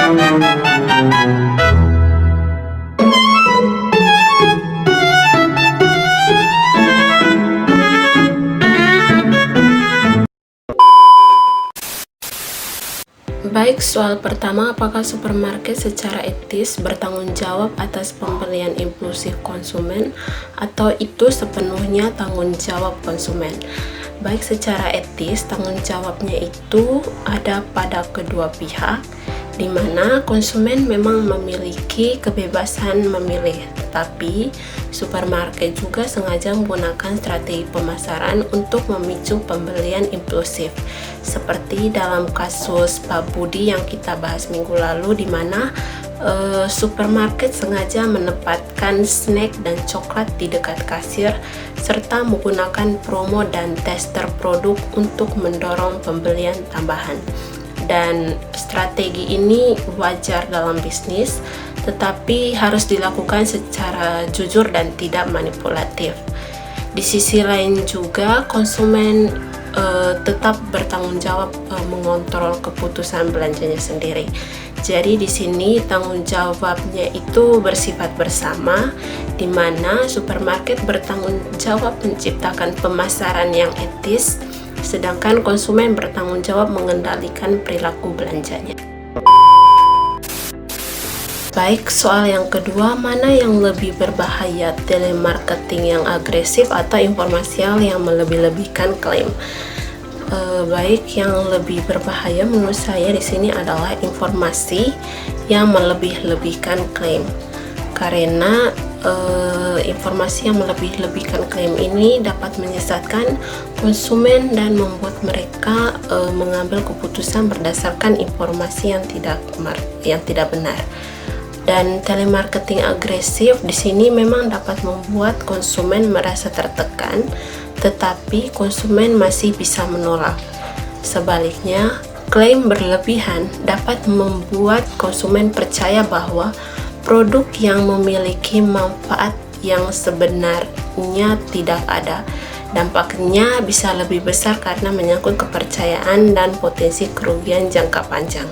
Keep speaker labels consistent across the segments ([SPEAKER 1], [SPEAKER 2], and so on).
[SPEAKER 1] Baik, soal pertama, apakah supermarket secara etis bertanggung jawab atas pembelian impulsif konsumen atau itu sepenuhnya tanggung jawab konsumen? Baik, secara etis, tanggung jawabnya itu ada pada kedua pihak, di mana konsumen memang memiliki kebebasan memilih, tetapi supermarket juga sengaja menggunakan strategi pemasaran untuk memicu pembelian impulsif. Seperti dalam kasus Pak Budi yang kita bahas minggu lalu, di mana supermarket sengaja menempatkan snack dan coklat di dekat kasir serta menggunakan promo dan tester produk untuk mendorong pembelian tambahan. Dan strategi ini wajar dalam bisnis, tetapi harus dilakukan secara jujur dan tidak manipulatif. Di sisi lain juga konsumen tetap bertanggung jawab mengontrol keputusan belanjanya sendiri. Jadi di sini tanggung jawabnya itu bersifat bersama, di mana supermarket bertanggung jawab menciptakan pemasaran yang etis, sedangkan konsumen bertanggung jawab mengendalikan perilaku belanjanya. Baik, soal yang kedua, mana yang lebih berbahaya, telemarketing yang agresif atau informasial yang melebih-lebihkan klaim? Baik, yang lebih berbahaya menurut saya di sini adalah informasi yang melebih-lebihkan klaim, karena informasi yang melebih-lebihkan klaim ini dapat menyesatkan konsumen dan membuat mereka mengambil keputusan berdasarkan informasi yang tidak benar. Dan telemarketing agresif di sini memang dapat membuat konsumen merasa tertekan, tetapi konsumen masih bisa menolak. Sebaliknya, klaim berlebihan dapat membuat konsumen percaya bahwa produk yang memiliki manfaat yang sebenarnya tidak ada. Dampaknya bisa lebih besar karena menyangkut kepercayaan dan potensi kerugian jangka panjang.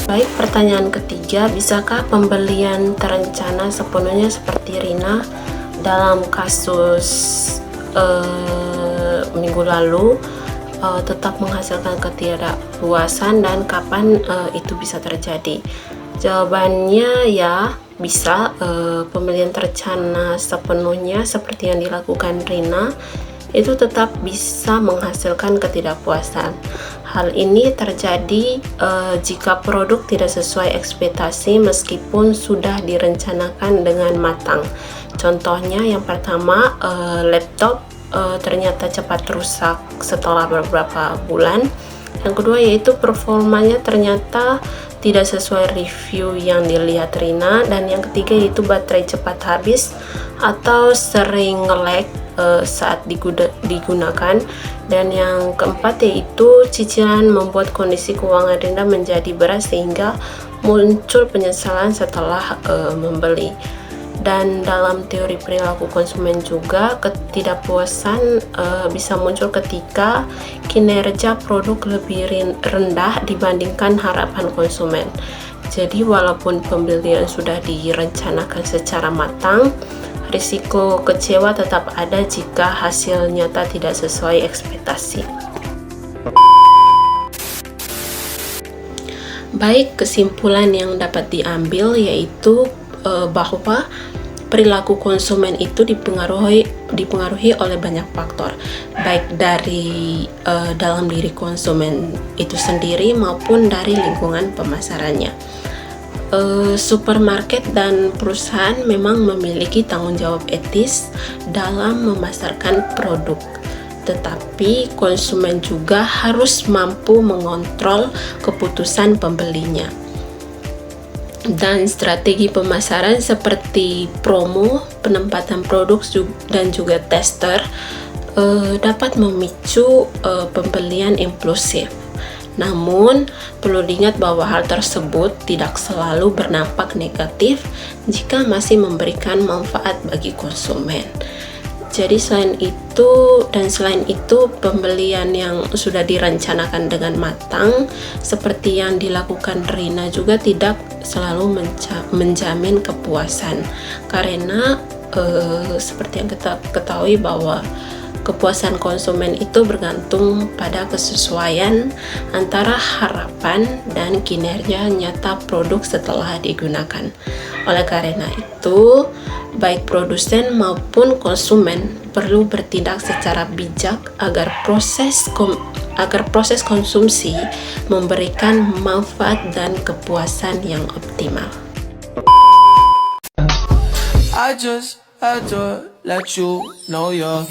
[SPEAKER 1] Baik, pertanyaan ketiga, bisakah pembelian terencana sepenuhnya seperti Rina dalam kasus minggu lalu tetap menghasilkan ketidakpuasan, dan kapan itu bisa terjadi? Jawabannya ya, bisa. Pembelian terencana sepenuhnya seperti yang dilakukan Rina itu tetap bisa menghasilkan ketidakpuasan. Hal ini terjadi jika produk tidak sesuai ekspektasi meskipun sudah direncanakan dengan matang. Contohnya yang pertama, laptop ternyata cepat rusak setelah beberapa bulan. Yang kedua yaitu performanya ternyata tidak sesuai review yang dilihat Rina. Dan yang ketiga yaitu baterai cepat habis atau sering nge-lag saat digunakan. Dan yang keempat yaitu cicilan membuat kondisi keuangan Rina menjadi berat sehingga muncul penyesalan setelah membeli. Dan dalam teori perilaku konsumen juga, ketidakpuasan bisa muncul ketika kinerja produk lebih rendah dibandingkan harapan konsumen. Jadi walaupun pembelian sudah direncanakan secara matang, risiko kecewa tetap ada jika hasil nyata tidak sesuai ekspektasi. Baik, kesimpulan yang dapat diambil yaitu bahwa perilaku konsumen itu dipengaruhi oleh banyak faktor, baik dari dalam diri konsumen itu sendiri maupun dari lingkungan pemasarannya. Supermarket dan perusahaan memang memiliki tanggung jawab etis dalam memasarkan produk, tetapi konsumen juga harus mampu mengontrol keputusan pembelinya. Dan strategi pemasaran seperti promo, penempatan produk dan juga tester dapat memicu pembelian impulsif. Namun, perlu diingat bahwa hal tersebut tidak selalu berdampak negatif jika masih memberikan manfaat bagi konsumen. Jadi selain itu pembelian yang sudah direncanakan dengan matang seperti yang dilakukan Rina juga tidak selalu menjamin kepuasan, karena seperti yang kita ketahui bahwa kepuasan konsumen itu bergantung pada kesesuaian antara harapan dan kinerja nyata produk setelah digunakan. Oleh karena itu, baik produsen maupun konsumen perlu bertindak secara bijak agar proses konsumsi memberikan manfaat dan kepuasan yang optimal.
[SPEAKER 2] I just had to let you know you're